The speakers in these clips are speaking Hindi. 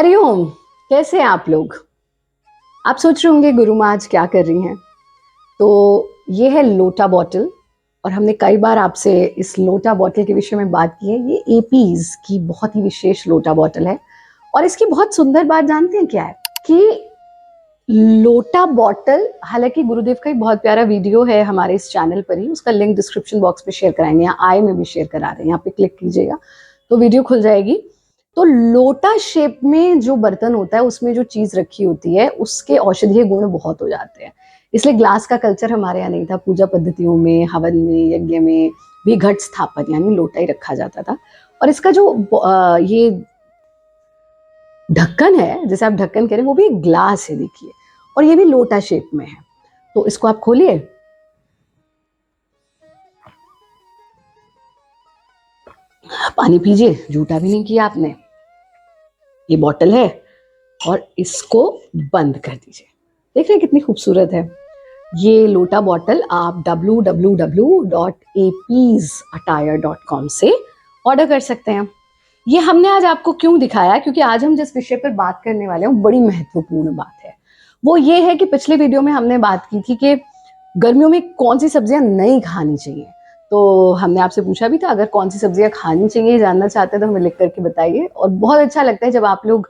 हरिओम। कैसे हैं आप लोग? आप सोच रहे होंगे गुरु माँ आज क्या कर रही हैं। तो ये है लोटा बॉटल, और हमने कई बार आपसे इस लोटा बॉटल के विषय में बात की है। ये एपीज की बहुत ही विशेष लोटा बॉटल है, और इसकी बहुत सुंदर बात जानते हैं क्या है कि लोटा बॉटल, हालांकि गुरुदेव का एक बहुत प्यारा वीडियो है हमारे इस चैनल पर ही, उसका लिंक डिस्क्रिप्शन बॉक्स पे शेयर कराएंगे, यहाँ आई में भी शेयर करा रहे हैं, यहाँ पे क्लिक कीजिएगा तो वीडियो खुल जाएगी। तो लोटा शेप में जो बर्तन होता है उसमें जो चीज रखी होती है उसके औषधीय गुण बहुत हो जाते हैं, इसलिए ग्लास का कल्चर हमारे यहाँ नहीं था। पूजा पद्धतियों में, हवन में, यज्ञ में भी घट स्थापन यानी लोटा ही रखा जाता था। और इसका जो ये ढक्कन है, जैसे आप ढक्कन कह रहे हैं, वो भी एक ग्लास है, देखिए, और ये भी लोटा शेप में है। तो इसको आप खोलिए, पानी पीजिए, झूठा भी नहीं किया आपने। ये बॉटल है और इसको बंद कर दीजिए। देख रहे हैं कितनी खूबसूरत है ये लोटा बॉटल। आप www.apsattire.com से ऑर्डर कर सकते हैं। ये हमने आज आपको क्यों दिखाया, क्योंकि आज हम जिस विषय पर बात करने वाले हैं वो बड़ी महत्वपूर्ण बात है। वो ये है कि पिछले वीडियो में हमने बात की थी कि गर्मियों में कौन सी सब्जियां नहीं खानी चाहिए। तो हमने आपसे पूछा भी था, अगर कौन सी सब्जियां खानी चाहिए जानना चाहते हैं तो हमें लिख करके बताइए। और बहुत अच्छा लगता है जब आप लोग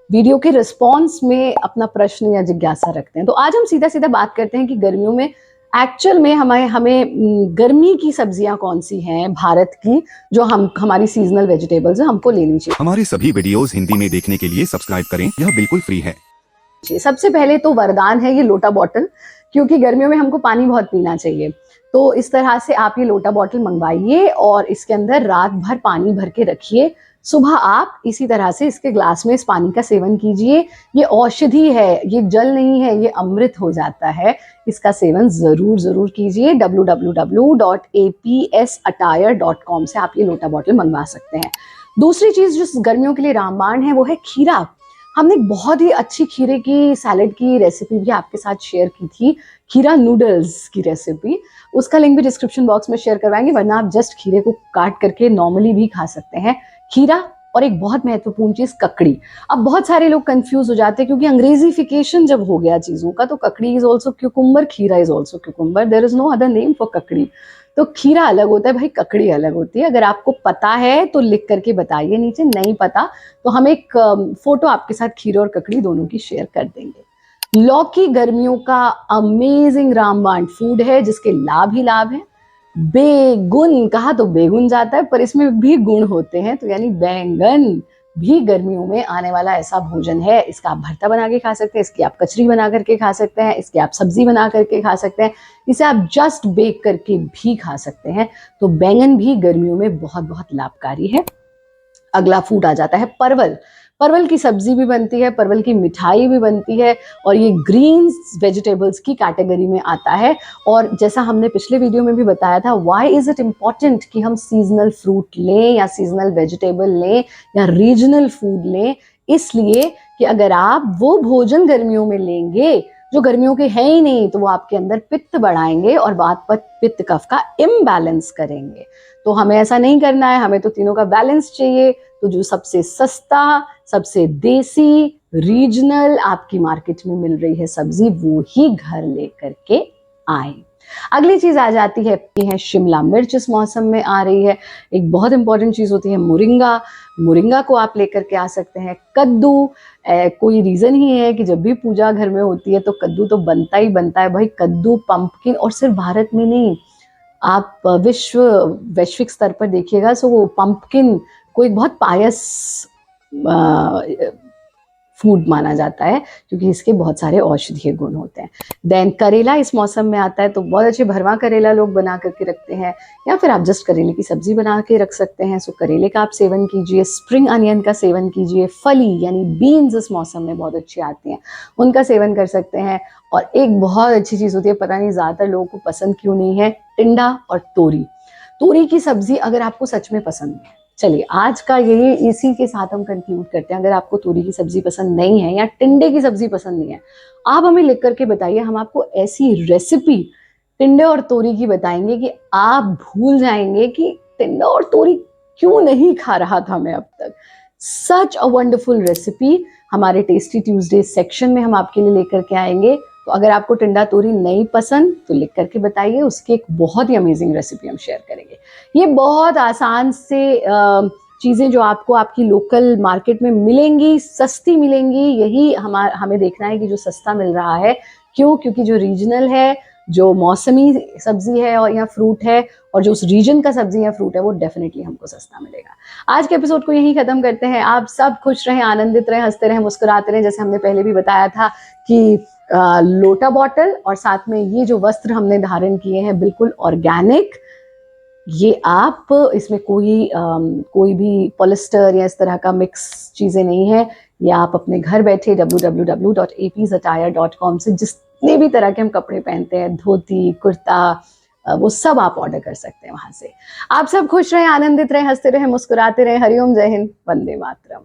वीडियो के रिस्पॉन्स में अपना प्रश्न या जिज्ञासा रखते हैं। तो आज हम सीधा सीधा बात करते हैं कि गर्मियों में एक्चुअल में हमें गर्मी की सब्जियां कौन सी हैं भारत की, जो हमारी सीजनल वेजिटेबल्स है, हमको लेनी चाहिए। हमारे सभी वीडियोस हिंदी में देखने के लिए सब्सक्राइब करें, यह बिल्कुल फ्री है। सबसे पहले तो वरदान है ये लोटा बॉटल, क्योंकि गर्मियों में हमको पानी बहुत पीना चाहिए। तो इस तरह से आप ये लोटा बॉटल मंगवाइए और इसके अंदर रात भर पानी भर के रखिए। सुबह आप इसी तरह से इसके ग्लास में इस पानी का सेवन कीजिए। ये औषधि है, ये जल नहीं है, ये अमृत हो जाता है। इसका सेवन जरूर जरूर कीजिए। www.apsattire.com से आप ये लोटा बॉटल मंगवा सकते हैं। दूसरी चीज जो गर्मियों के लिए रामबाण है वो है खीरा। हमने एक बहुत ही अच्छी खीरे की सैलेड की रेसिपी भी आपके साथ शेयर की थी, खीरा नूडल्स की रेसिपी। उसका लिंक भी डिस्क्रिप्शन बॉक्स में शेयर करवाएंगे, वरना आप जस्ट खीरे को काट करके नॉर्मली भी खा सकते हैं। खीरा, और एक बहुत महत्वपूर्ण चीज ककड़ी। अब बहुत सारे लोग कंफ्यूज हो जाते हैं क्योंकि अंग्रेजीफिकेशन जब हो गया चीजों का, तो ककड़ी इज ऑल्सो क्यूकुम्बर, खीरा is also cucumber, there is no other name for ककड़ी। तो खीरा अलग होता है भाई, ककड़ी अलग होती है। अगर आपको पता है तो लिख करके बताइए नीचे, नहीं पता तो हम एक फोटो आपके साथ खीरे और ककड़ी दोनों की शेयर कर देंगे। लौकी गर्मियों का अमेजिंग रामबाण फूड है, जिसके लाभ ही लाभ है। बेगुन कहा तो बेगुन जाता है, पर इसमें भी गुण होते हैं, तो यानी बैंगन भी गर्मियों में आने वाला ऐसा भोजन है। इसका आप भरता बना के खा सकते हैं, इसकी आप कचरी बना करके खा सकते हैं, इसकी आप सब्जी बना करके खा सकते हैं, इसे आप जस्ट बेक करके भी खा सकते हैं। तो बैंगन भी गर्मियों में बहुत बहुत लाभकारी है। अगला फूड आ जाता है परवल। परवल की सब्जी भी बनती है, परवल की मिठाई भी बनती है, और ये ग्रीन्स वेजिटेबल्स की कैटेगरी में आता है। और जैसा हमने पिछले वीडियो में भी बताया था, व्हाई इज इट इम्पॉर्टेंट कि हम सीजनल फ्रूट लें या सीजनल वेजिटेबल लें या रीजनल फूड लें। इसलिए कि अगर आप वो भोजन गर्मियों में लेंगे जो गर्मियों के हैं ही नहीं, तो वो आपके अंदर पित्त बढ़ाएंगे और बात पित्त कफ का इम्बैलेंस करेंगे। तो हमें ऐसा नहीं करना है, हमें तो तीनों का बैलेंस चाहिए। तो जो सबसे सस्ता, सबसे देसी, रीजनल आपकी मार्केट में मिल रही है सब्जी, वो ही घर लेकर के आए। अगली चीज आ जाती है शिमला मिर्च, इस मौसम में आ रही है। एक बहुत इंपॉर्टेंट चीज होती है मुरिंगा। मुरिंगा को आप लेकर के आ सकते हैं। कद्दू, कोई रीजन ही है कि जब भी पूजा घर में होती है तो कद्दू तो बनता ही बनता है भाई। कद्दू, पंपकिन, और सिर्फ भारत में नहीं, आप वैश्विक स्तर पर देखिएगा, सो वो पंपकिन को एक बहुत पायस फूड माना जाता है, क्योंकि इसके बहुत सारे औषधीय गुण होते हैं। देन करेला इस मौसम में आता है, तो बहुत अच्छे भरवा करेला लोग बना करके रखते हैं, या फिर आप जस्ट करेले की सब्जी बना के रख सकते हैं। सो करेले का आप सेवन कीजिए। स्प्रिंग अनियन का सेवन कीजिए। फली यानी बीन्स इस मौसम में बहुत अच्छी आती हैं, उनका सेवन कर सकते हैं। और एक बहुत अच्छी चीज होती है, पता नहीं ज्यादातर लोगों को पसंद क्यों नहीं है, टिंडा और तोरी। तोरी की सब्जी अगर आपको सच में पसंद है, चलिए आज का यही इसी के साथ हम कंक्लूड करते हैं। अगर आपको तोरी की सब्जी पसंद नहीं है या टिंडे की सब्जी पसंद नहीं है, आप हमें लिख करके बताइए। हम आपको ऐसी रेसिपी टिंडे और तोरी की बताएंगे कि आप भूल जाएंगे कि टिंडा और तोरी क्यों नहीं खा रहा था मैं अब तक। सच अ वंडरफुल रेसिपी हमारे टेस्टी ट्यूसडे सेक्शन में हम आपके लिए लेकर के आएंगे। तो अगर आपको टिंडा तोरी नहीं पसंद तो लिख करके बताइए, उसकी एक बहुत ही अमेजिंग रेसिपी हम शेयर करेंगे। ये बहुत आसान से चीज़ें जो आपको आपकी लोकल मार्केट में मिलेंगी, सस्ती मिलेंगी, यही हमें देखना है कि जो सस्ता मिल रहा है क्यों, क्योंकि जो रीजनल है, जो मौसमी सब्जी है और या फ्रूट है, और जो उस रीजन का सब्जी या फ्रूट है, वो डेफिनेटली हमको सस्ता मिलेगा। आज के एपिसोड को यहीं खत्म करते हैं। आप सब खुश रहें, आनंदित रहें, हंसते रहें, मुस्कुराते रहें। जैसे हमने पहले भी बताया था कि लोटा बॉटल और साथ में ये जो वस्त्र हमने धारण किए हैं बिल्कुल ऑर्गेनिक, ये आप इसमें कोई भी पॉलिस्टर या इस तरह का मिक्स चीज़ें नहीं है। ये आप अपने घर बैठे www.apsattire.com से जितने भी तरह के हम कपड़े पहनते हैं, धोती, कुर्ता, वो सब आप ऑर्डर कर सकते हैं वहाँ से। आप सब खुश रहें, आनंदित रहें, हंसते रहें, मुस्कुराते रहें। हरिओम, जय हिंद, वंदे मातरम।